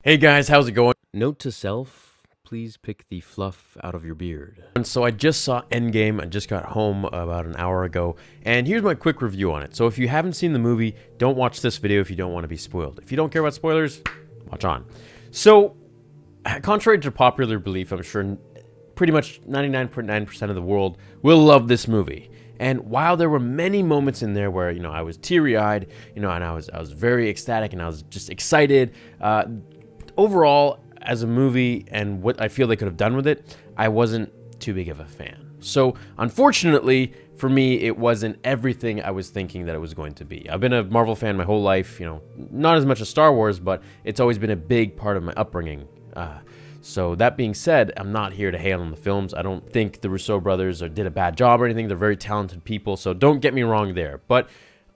Hey guys, how's it going? Note to self, please pick the fluff out of your beard. And so I just saw Endgame. I just got home about an hour ago, and here's my quick review on it. So if you haven't seen the movie, don't watch this video if you don't want to be spoiled. If you don't care about spoilers, watch on. So, contrary to popular belief, I'm sure pretty much 99.9% of the world will love this movie. And while there were many moments in there where, I was teary-eyed, and I was very ecstatic and I was just excited, overall, as a movie and what I feel they could have done with it, I wasn't too big of a fan. So, unfortunately, for me, it wasn't everything I was thinking that it was going to be. I've been a Marvel fan my whole life, not as much as Star Wars, but it's always been a big part of my upbringing. So that being said, I'm not here to hate on the films. I don't think the Russo brothers did a bad job or anything. They're very talented people, so don't get me wrong there. But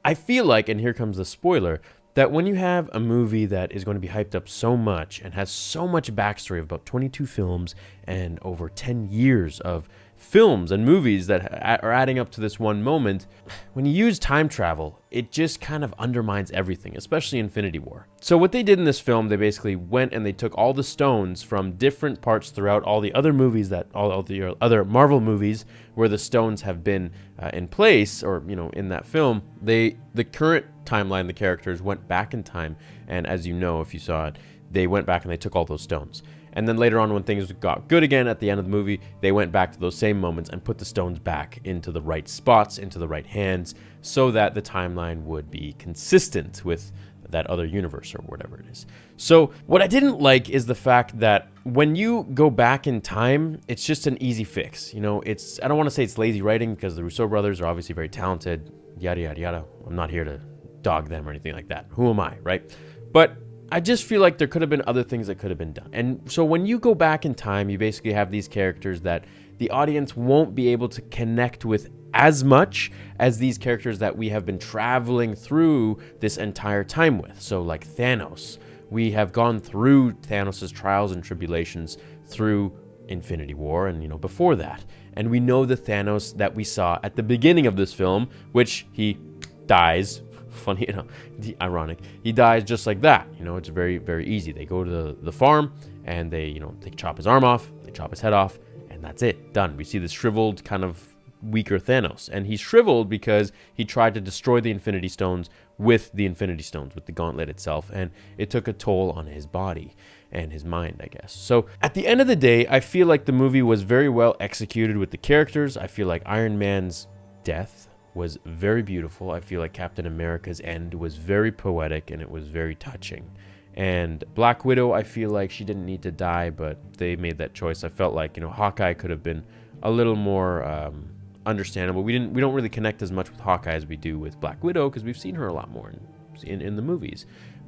I feel like, and here comes the spoiler, that when you have a movie that is going to be hyped up so much and has so much backstory of about 22 films and over 10 years of films and movies that are adding up to this one moment, when you use time travel, it just kind of undermines everything, especially Infinity War. So what they did in this film, they basically went and they took all the stones from different parts throughout all the other movies, all the other Marvel movies where the stones have been in place, or in that film. The current timeline, the characters went back in time, and as you know, if you saw it, they went back and they took all those stones. And then later on, when things got good again at the end of the movie, they went back to those same moments and put the stones back into the right spots, into the right hands, so that the timeline would be consistent with that other universe or whatever it is. So what I didn't like is the fact that when you go back in time, it's just an easy fix. I don't want to say it's lazy writing, because the Russo brothers are obviously very talented, yada, yada, yada. I'm not here to dog them or anything like that. Who am I, right? But I just feel like there could have been other things that could have been done. And so when you go back in time, you basically have these characters that the audience won't be able to connect with as much as these characters that we have been traveling through this entire time with. So like Thanos, we have gone through Thanos' trials and tribulations through Infinity War and, before that. And we know the Thanos that we saw at the beginning of this film, which he dies. Funny, ironic. He dies just like that. It's very, very easy. They go to the farm and they chop his arm off, they chop his head off, and that's it. Done. We see this shriveled, kind of weaker Thanos. And he's shriveled because he tried to destroy the Infinity Stones with the Infinity Stones, with the gauntlet itself, and it took a toll on his body and his mind, I guess. So at the end of the day, I feel like the movie was very well executed with the characters. I feel like Iron Man's death was very beautiful. I feel like Captain America's end was very poetic and it was very touching. And Black Widow, I feel like she didn't need to die, but they made that choice. I felt like, Hawkeye could have been a little more understandable. We don't really connect as much with Hawkeye as we do with Black Widow, because we've seen her a lot more in the movies.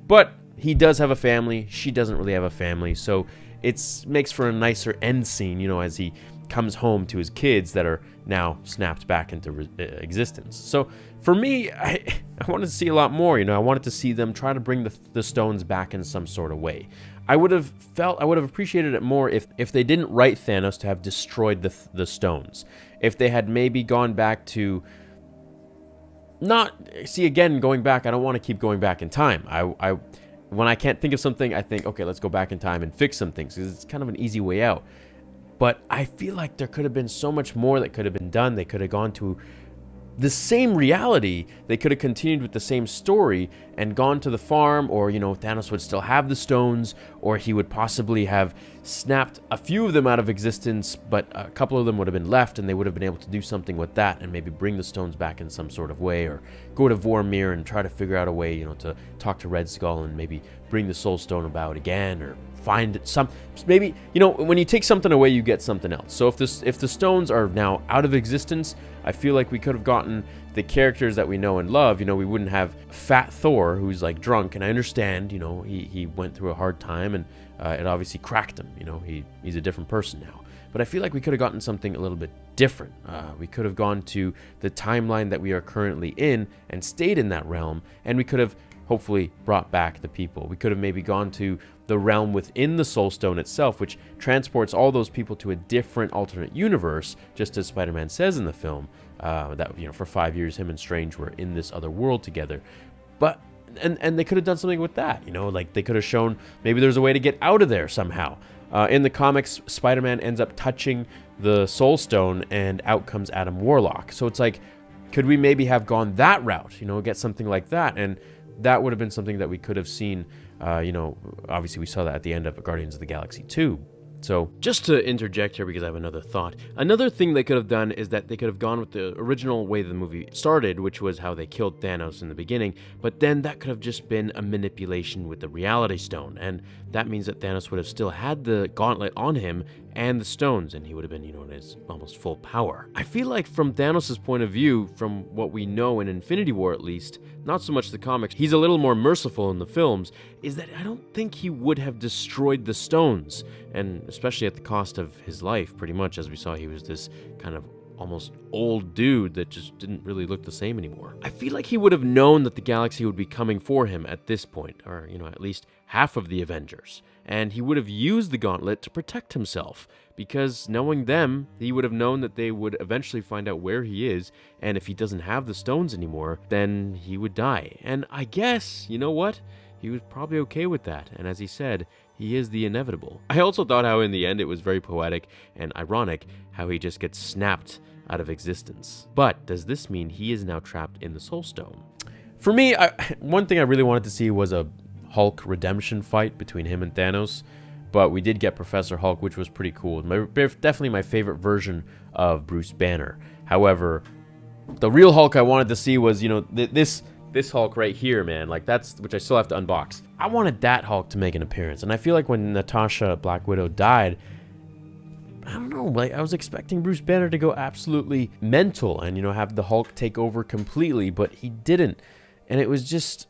But he does have a family. She doesn't really have a family. So it makes for a nicer end scene, as he comes home to his kids that are now snapped back into existence. So for me, I wanted to see a lot more. I wanted to see them try to bring the stones back in some sort of way. I would have appreciated it more if they didn't write Thanos to have destroyed the stones. If they had maybe gone back to going back, I don't want to keep going back in time. When I can't think of something, I think, okay, let's go back in time and fix some things, because it's kind of an easy way out. But I feel like there could have been so much more that could have been done. They could have gone to the same reality. They could have continued with the same story and gone to the farm, or, Thanos would still have the stones, or he would possibly have snapped a few of them out of existence, but a couple of them would have been left, and they would have been able to do something with that and maybe bring the stones back in some sort of way, or go to Vormir and try to figure out a way, to talk to Red Skull and maybe bring the Soul Stone about again, or find some, maybe, when you take something away, you get something else. So if the stones are now out of existence, I feel like we could have gotten the characters that we know and love. We wouldn't have Fat Thor, who's like drunk, and I understand, he went through a hard time, and it obviously cracked him. He's a different person now. But I feel like we could have gotten something a little bit different. We could have gone to the timeline that we are currently in and stayed in that realm, and we could have hopefully brought back the people. We could have maybe gone to the realm within the Soul Stone itself, which transports all those people to a different alternate universe, just as Spider-Man says in the film, that for 5 years him and Strange were in this other world together. But And they could have done something with that, you know, like they could have shown maybe there's a way to get out of there somehow. In the comics, Spider-Man ends up touching the Soul Stone, and out comes Adam Warlock. So it's like, could we maybe have gone that route, you know, get something like that? And that would have been something that we could have seen, you know, obviously we saw that at the end of Guardians of the Galaxy 2. So just to interject here because I have another thought. Another thing they could have done is that they could have gone with the original way the movie started, which was how they killed Thanos in the beginning, but then that could have just been a manipulation with the Reality Stone, and that means that Thanos would have still had the gauntlet on him and the stones, and he would have been, you know, in his almost full power. I feel like from Thanos' point of view, from what we know in Infinity War at least, not so much the comics, he's a little more merciful in the films, is that I don't think he would have destroyed the stones, and especially at the cost of his life, pretty much. As we saw, he was this kind of almost old dude that just didn't really look the same anymore. I feel like he would have known that the galaxy would be coming for him at this point, or, you know, at least half of the Avengers, and he would have used the gauntlet to protect himself, because knowing them, he would have known that they would eventually find out where he is, and if he doesn't have the stones anymore, then he would die. And I guess, you know what? He was probably okay with that, and as he said, he is the inevitable. I also thought how in the end it was very poetic and ironic how he just gets snapped out of existence. But does this mean he is now trapped in the Soul Stone? For me, one thing I really wanted to see was a Hulk redemption fight between him and Thanos, but we did get Professor Hulk, which was pretty cool. Definitely my favorite version of Bruce Banner. However, the real Hulk I wanted to see was, you know, this Hulk right here, man. Like, that's, which I still have to unbox. I wanted that Hulk to make an appearance, and I feel like when Natasha Black Widow died, I don't know, like, I was expecting Bruce Banner to go absolutely mental and, you know, have the Hulk take over completely, but he didn't. And it was just,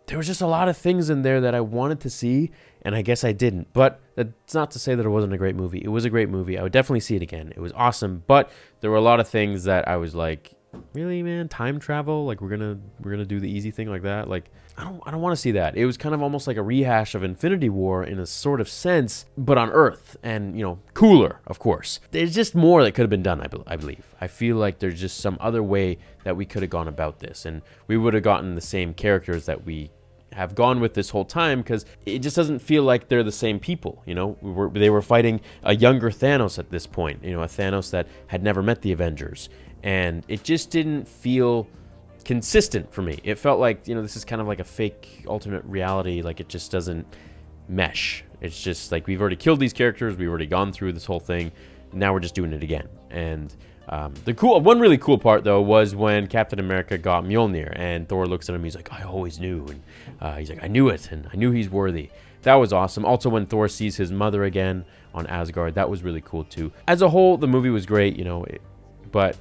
there was just a lot of things in there that I wanted to see, and I guess I didn't. But that's not to say that it wasn't a great movie. It was a great movie. I would definitely see it again. It was awesome, but there were a lot of things that I was like, really, man? Time travel? Like, we're gonna do the easy thing like that? Like, I don't want to see that. It was kind of almost like a rehash of Infinity War in a sort of sense, but on Earth, and, you know, cooler, of course. There's just more that could have been done, I believe. I feel like there's just some other way that we could have gone about this, and we would have gotten the same characters that we have gone with this whole time, because it just doesn't feel like they're the same people, you know? They were fighting a younger Thanos at this point, you know, a Thanos that had never met the Avengers, and it just didn't feel consistent for me. It felt like, you know, this is kind of like a fake alternate reality, like it just doesn't mesh. It's just like, we've already killed these characters, we've already gone through this whole thing, now we're just doing it again. And one really cool part, though, was when Captain America got Mjolnir, and Thor looks at him, he's like, I always knew, and he's like, I knew it, and I knew he's worthy. That was awesome. Also, when Thor sees his mother again on Asgard, that was really cool, too. As a whole, the movie was great, you know, but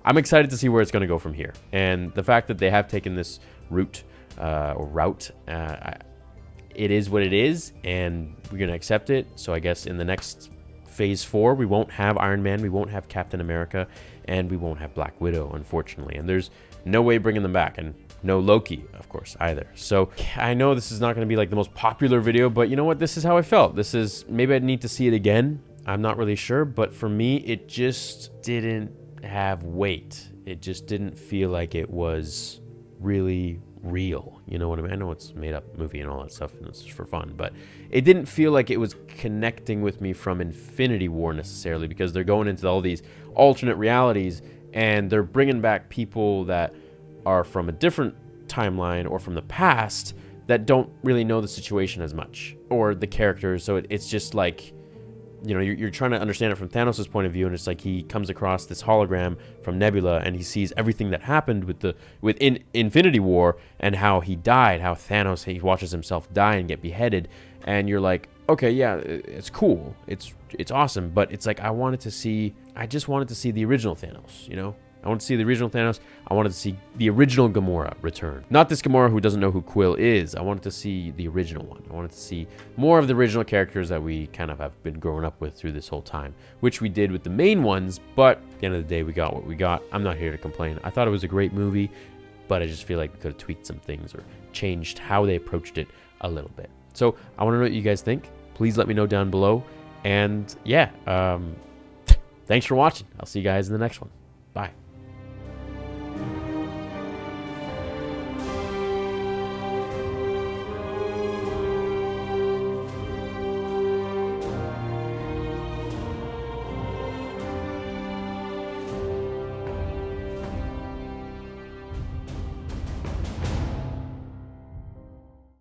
I'm excited to see where it's going to go from here. And the fact that they have taken this route, it is what it is, and we're going to accept it. So I guess in the next Phase 4, we won't have Iron Man, we won't have Captain America, and we won't have Black Widow, unfortunately. And there's no way bringing them back, and no Loki, of course, either. So I know this is not going to be like the most popular video, but you know what? This is how I felt. Maybe I'd need to see it again. I'm not really sure, but for me, it just didn't have weight. It just didn't feel like it was really real. You know what I mean? I know it's a made up movie and all that stuff, and it's just for fun, but it didn't feel like it was connecting with me from Infinity War necessarily, because they're going into all these alternate realities, and they're bringing back people that are from a different timeline or from the past that don't really know the situation as much, or the characters. So it's just like, you know, you're trying to understand it from Thanos' point of view, and it's like he comes across this hologram from Nebula, and he sees everything that happened within Infinity War, and how he died, how Thanos, he watches himself die and get beheaded, and you're like, okay, yeah, it's cool, it's awesome, but it's like, I just wanted to see the original Thanos, you know? I wanted to see the original Thanos. I wanted to see the original Gamora return. Not this Gamora who doesn't know who Quill is. I wanted to see the original one. I wanted to see more of the original characters that we kind of have been growing up with through this whole time, which we did with the main ones, but at the end of the day, we got what we got. I'm not here to complain. I thought it was a great movie, but I just feel like we could have tweaked some things or changed how they approached it a little bit. So I want to know what you guys think. Please let me know down below. And yeah, thanks for watching. I'll see you guys in the next one.